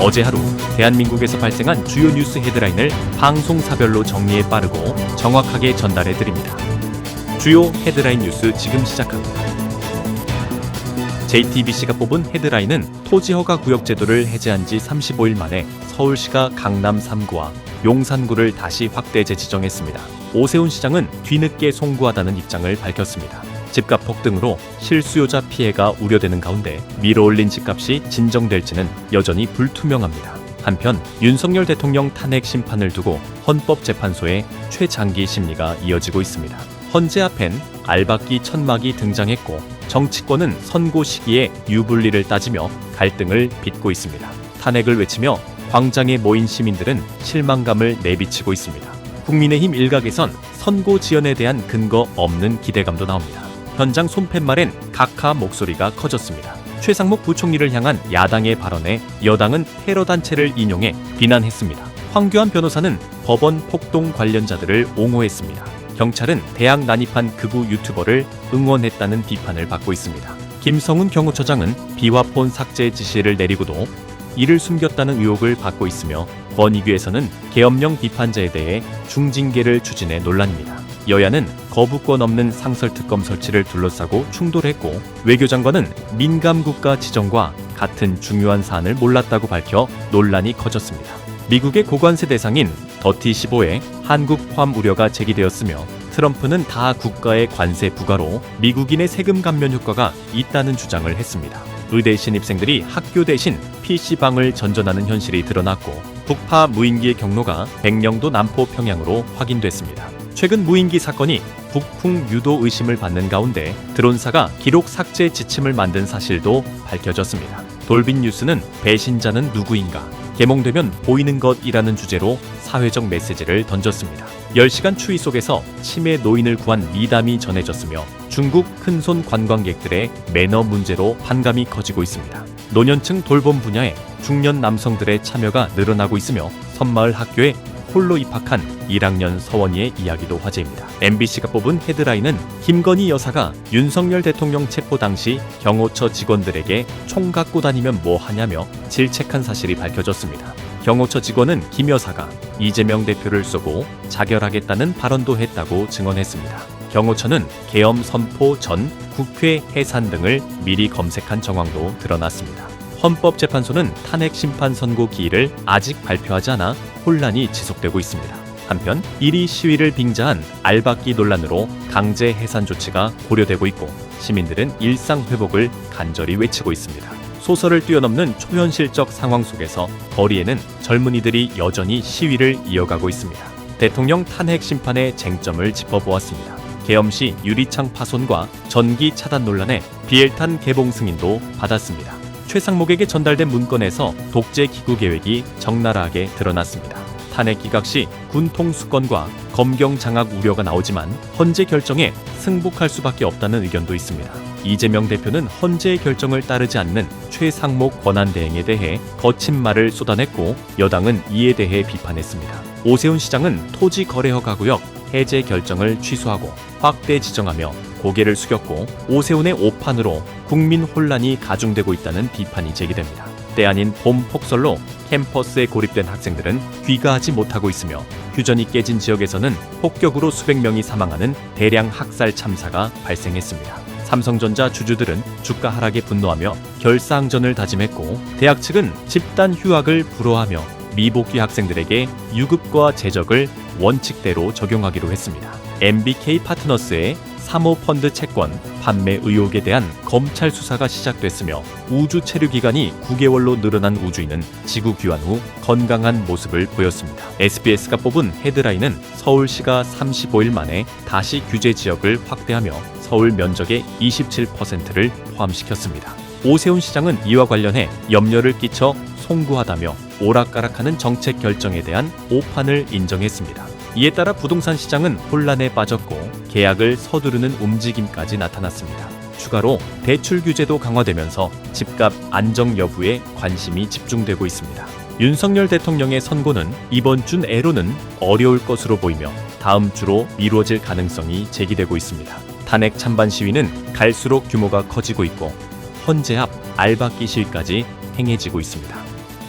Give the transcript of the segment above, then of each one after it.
어제 하루 대한민국에서 발생한 주요 뉴스 헤드라인을 방송사별로 정리해 빠르고 정확하게 전달해 드립니다. 주요 헤드라인 뉴스 지금 시작합니다. JTBC가 뽑은 헤드라인은 토지 허가 구역 제도를 해제한 지 35일 만에 서울시가 강남 3구와 용산구를 다시 확대 재지정했습니다. 오세훈 시장은 뒤늦게 송구하다는 입장을 밝혔습니다. 집값 폭등으로 실수요자 피해가 우려되는 가운데 밀어올린 집값이 진정될지는 여전히 불투명합니다. 한편 윤석열 대통령 탄핵 심판을 두고 헌법재판소의 최장기 심리가 이어지고 있습니다. 헌재 앞엔 알박기 천막이 등장했고 정치권은 선고 시기에 유불리를 따지며 갈등을 빚고 있습니다. 탄핵을 외치며 광장에 모인 시민들은 실망감을 내비치고 있습니다. 국민의힘 일각에선 선고 지연에 대한 근거 없는 기대감도 나옵니다. 현장 손팻말엔 각하 목소리가 커졌습니다. 최상목 부총리를 향한 야당의 발언에 여당은 테러 단체를 인용해 비난했습니다. 황교안 변호사는 법원 폭동 관련자들을 옹호했습니다. 경찰은 대학 난입한 극우 유튜버를 응원했다는 비판을 받고 있습니다. 김성훈 경호처장은 비화폰 삭제 지시를 내리고도 이를 숨겼다는 의혹을 받고 있으며 권익위에서는 계엄령 비판자에 대해 중징계를 추진해 논란입니다. 여야는 거부권 없는 상설특검 설치를 둘러싸고 충돌했고 외교장관은 민감국가 지정과 같은 중요한 사안을 몰랐다고 밝혀 논란이 커졌습니다. 미국의 고관세 대상인 더티15에 한국 포함 우려가 제기되었으며 트럼프는 다 국가의 관세 부과로 미국인의 세금 감면 효과가 있다는 주장을 했습니다. 의대 신입생들이 학교 대신 PC방을 전전하는 현실이 드러났고 북파 무인기의 경로가 백령도 남포 평양으로 확인됐습니다. 최근 무인기 사건이 북풍 유도 의심을 받는 가운데 드론사가 기록 삭제 지침을 만든 사실도 밝혀졌습니다. 돌빈 뉴스는 배신자는 누구인가? 개몽되면 보이는 것이라는 주제로 사회적 메시지를 던졌습니다. 10시간 추위 속에서 치매 노인을 구한 미담이 전해졌으며 중국 큰손 관광객들의 매너 문제로 반감이 커지고 있습니다. 노년층 돌봄 분야에 중년 남성들의 참여가 늘어나고 있으며 섬마을 학교에 홀로 입학한 1학년 서원이의 이야기도 화제입니다. MBC가 뽑은 헤드라인은 김건희 여사가 윤석열 대통령 체포 당시 경호처 직원들에게 총 갖고 다니면 뭐 하냐며 질책한 사실이 밝혀졌습니다. 경호처 직원은 김 여사가 이재명 대표를 쏘고 자결하겠다는 발언도 했다고 증언했습니다. 경호처는 계엄 선포 전 국회 해산 등을 미리 검색한 정황도 드러났습니다. 헌법재판소는 탄핵 심판 선고 기일을 아직 발표하지 않아 혼란이 지속되고 있습니다. 한편 1위 시위를 빙자한 알박기 논란으로 강제 해산 조치가 고려되고 있고 시민들은 일상 회복을 간절히 외치고 있습니다. 소설을 뛰어넘는 초현실적 상황 속에서 거리에는 젊은이들이 여전히 시위를 이어가고 있습니다. 대통령 탄핵 심판의 쟁점을 짚어보았습니다. 계엄 시 유리창 파손과 전기 차단 논란에 비엘탄 개봉 승인도 받았습니다. 최상목에게 전달된 문건에서 독재 기구 계획이 적나라하게 드러났습니다. 탄핵 기각 시 군 통수권과 검경 장악 우려가 나오지만 헌재 결정에 승복할 수밖에 없다는 의견도 있습니다. 이재명 대표는 헌재의 결정을 따르지 않는 최상목 권한대행에 대해 거친 말을 쏟아냈고 여당은 이에 대해 비판했습니다. 오세훈 시장은 토지 거래 허가 구역 해제 결정을 취소하고 확대 지정하며 고개를 숙였고 오세훈의 오판으로 국민 혼란이 가중되고 있다는 비판이 제기됩니다. 때 아닌 봄 폭설로 캠퍼스에 고립된 학생들은 귀가하지 못하고 있으며 휴전이 깨진 지역에서는 폭격으로 수백 명이 사망하는 대량 학살 참사가 발생했습니다. 삼성전자 주주들은 주가 하락에 분노하며 결사항전을 다짐했고 대학 측은 집단 휴학을 불허하며 미복귀 학생들에게 유급과 제적을 원칙대로 적용하기로 했습니다. MBK 파트너스의 사모펀드 채권 판매 의혹에 대한 검찰 수사가 시작됐으며 우주 체류 기간이 9개월로 늘어난 우주인은 지구 귀환 후 건강한 모습을 보였습니다. SBS가 뽑은 헤드라인은 서울시가 35일 만에 다시 규제 지역을 확대하며 서울 면적의 27%를 포함시켰습니다. 오세훈 시장은 이와 관련해 염려를 끼쳐 송구하다며 오락가락하는 정책 결정에 대한 오판을 인정했습니다. 이에 따라 부동산 시장은 혼란에 빠졌고 계약을 서두르는 움직임까지 나타났습니다. 추가로 대출 규제도 강화되면서 집값 안정 여부에 관심이 집중되고 있습니다. 윤석열 대통령의 선고는 이번 주 내로는 어려울 것으로 보이며 다음 주로 미뤄질 가능성이 제기되고 있습니다. 탄핵 찬반 시위는 갈수록 규모가 커지고 있고 헌재 앞 알박기 시위까지 행해지고 있습니다.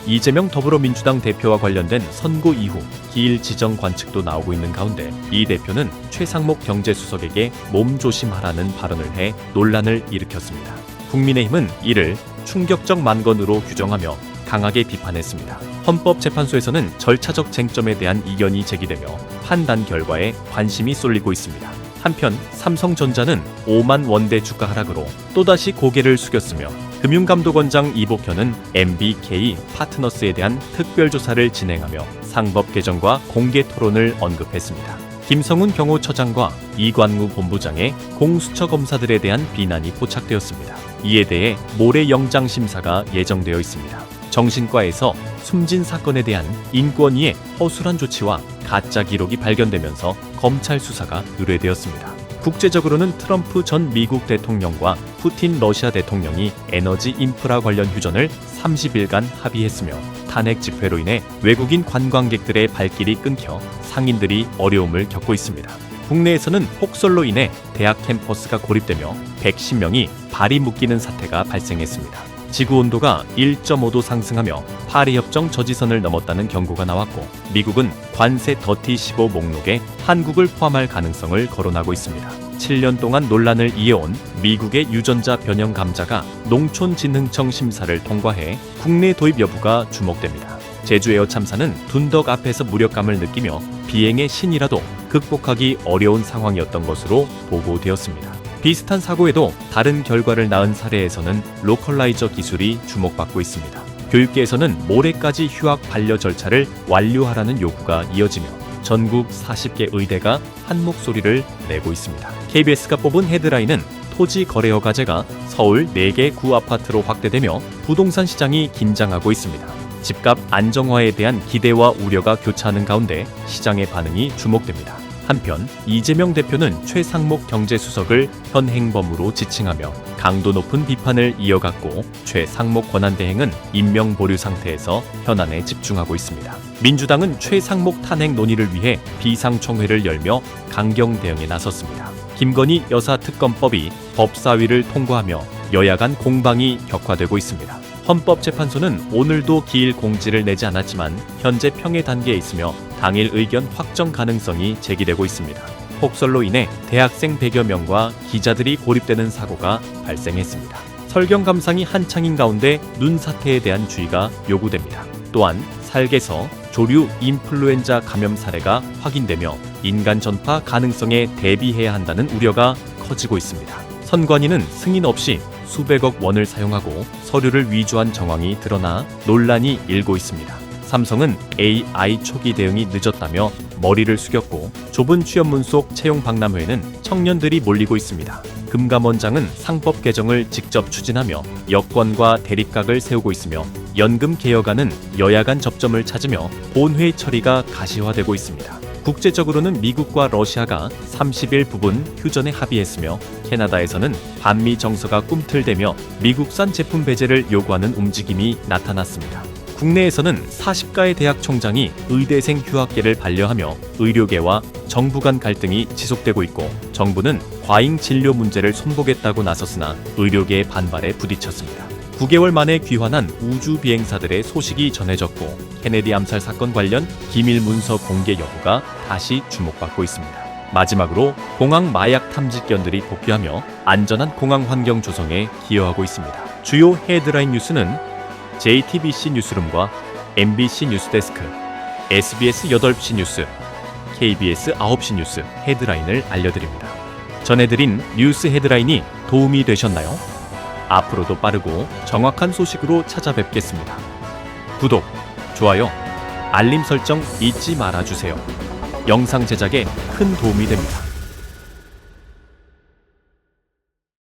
이재명 더불어민주당 대표와 관련된 선고 이후 기일 지정 관측도 나오고 있는 가운데 이 대표는 최상목 경제수석에게 몸조심하라는 발언을 해 논란을 일으켰습니다. 국민의힘은 이를 충격적 만건으로 규정하며 강하게 비판했습니다. 헌법재판소에서는 절차적 쟁점에 대한 이견이 제기되며 판단 결과에 관심이 쏠리고 있습니다. 한편 삼성전자는 5만 원대 주가 하락으로 또다시 고개를 숙였으며 금융감독원장 이복현은 MBK 파트너스에 대한 특별조사를 진행하며 상법 개정과 공개 토론을 언급했습니다. 김성훈 경호처장과 이관우 본부장의 공수처 검사들에 대한 비난이 포착되었습니다. 이에 대해 모레 영장 심사가 예정되어 있습니다. 정신과에서 숨진 사건에 대한 인권위의 허술한 조치와 가짜 기록이 발견되면서 검찰 수사가 의뢰되었습니다. 국제적으로는 트럼프 전 미국 대통령과 푸틴 러시아 대통령이 에너지 인프라 관련 휴전을 30일간 합의했으며 탄핵 집회로 인해 외국인 관광객들의 발길이 끊겨 상인들이 어려움을 겪고 있습니다. 국내에서는 폭설로 인해 대학 캠퍼스가 고립되며 110명이 발이 묶이는 사태가 발생했습니다. 지구온도가 1.5도 상승하며 파리협정 저지선을 넘었다는 경고가 나왔고 미국은 관세 더티 15 목록에 한국을 포함할 가능성을 거론하고 있습니다. 7년 동안 논란을 이어온 미국의 유전자 변형 감자가 농촌진흥청 심사를 통과해 국내 도입 여부가 주목됩니다. 제주에어 참사는 둔덕 앞에서 무력감을 느끼며 비행의 신이라도 극복하기 어려운 상황이었던 것으로 보고되었습니다. 비슷한 사고에도 다른 결과를 낳은 사례에서는 로컬라이저 기술이 주목받고 있습니다. 교육계에서는 모레까지 휴학 반려 절차를 완료하라는 요구가 이어지며 전국 40개 의대가 한 목소리를 내고 있습니다. KBS가 뽑은 헤드라인은 토지 거래 허가제가 서울 4개 구 아파트로 확대되며 부동산 시장이 긴장하고 있습니다. 집값 안정화에 대한 기대와 우려가 교차하는 가운데 시장의 반응이 주목됩니다. 한편 이재명 대표는 최상목 경제수석을 현행범으로 지칭하며 강도 높은 비판을 이어갔고 최상목 권한대행은 임명 보류 상태에서 현안에 집중하고 있습니다. 민주당은 최상목 탄핵 논의를 위해 비상총회를 열며 강경 대응에 나섰습니다. 김건희 여사 특검법이 법사위를 통과하며 여야 간 공방이 격화되고 있습니다. 헌법재판소는 오늘도 기일 공지를 내지 않았지만 현재 평해 단계에 있으며 당일 의견 확정 가능성이 제기되고 있습니다. 폭설로 인해 대학생 100여 명과 기자들이 고립되는 사고가 발생했습니다. 설경 감상이 한창인 가운데 눈 사태에 대한 주의가 요구됩니다. 또한 살개서, 조류, 인플루엔자 감염 사례가 확인되며 인간 전파 가능성에 대비해야 한다는 우려가 커지고 있습니다. 선관위는 승인 없이 수백억 원을 사용하고 서류를 위조한 정황이 드러나 논란이 일고 있습니다. 삼성은 AI 초기 대응이 늦었다며 머리를 숙였고 좁은 취업문 속 채용 박람회에는 청년들이 몰리고 있습니다. 금감원장은 상법 개정을 직접 추진하며 여권과 대립각을 세우고 있으며 연금 개혁안은 여야 간 접점을 찾으며 본회의 처리가 가시화되고 있습니다. 국제적으로는 미국과 러시아가 30일 부분 휴전에 합의했으며 캐나다에서는 반미 정서가 꿈틀대며 미국산 제품 배제를 요구하는 움직임이 나타났습니다. 국내에서는 40가의 대학 총장이 의대생 휴학계를 반려하며 의료계와 정부 간 갈등이 지속되고 있고 정부는 과잉 진료 문제를 손보겠다고 나섰으나 의료계의 반발에 부딪혔습니다. 9개월 만에 귀환한 우주 비행사들의 소식이 전해졌고 케네디 암살 사건 관련 기밀 문서 공개 여부가 다시 주목받고 있습니다. 마지막으로 공항 마약 탐지견들이 복귀하며 안전한 공항 환경 조성에 기여하고 있습니다. 주요 헤드라인 뉴스는 JTBC 뉴스룸과 MBC 뉴스데스크, SBS 8시 뉴스, KBS 9시 뉴스 헤드라인을 알려드립니다. 전해드린 뉴스 헤드라인이 도움이 되셨나요? 앞으로도 빠르고 정확한 소식으로 찾아뵙겠습니다. 구독, 좋아요, 알림 설정 잊지 말아주세요. 영상 제작에 큰 도움이 됩니다.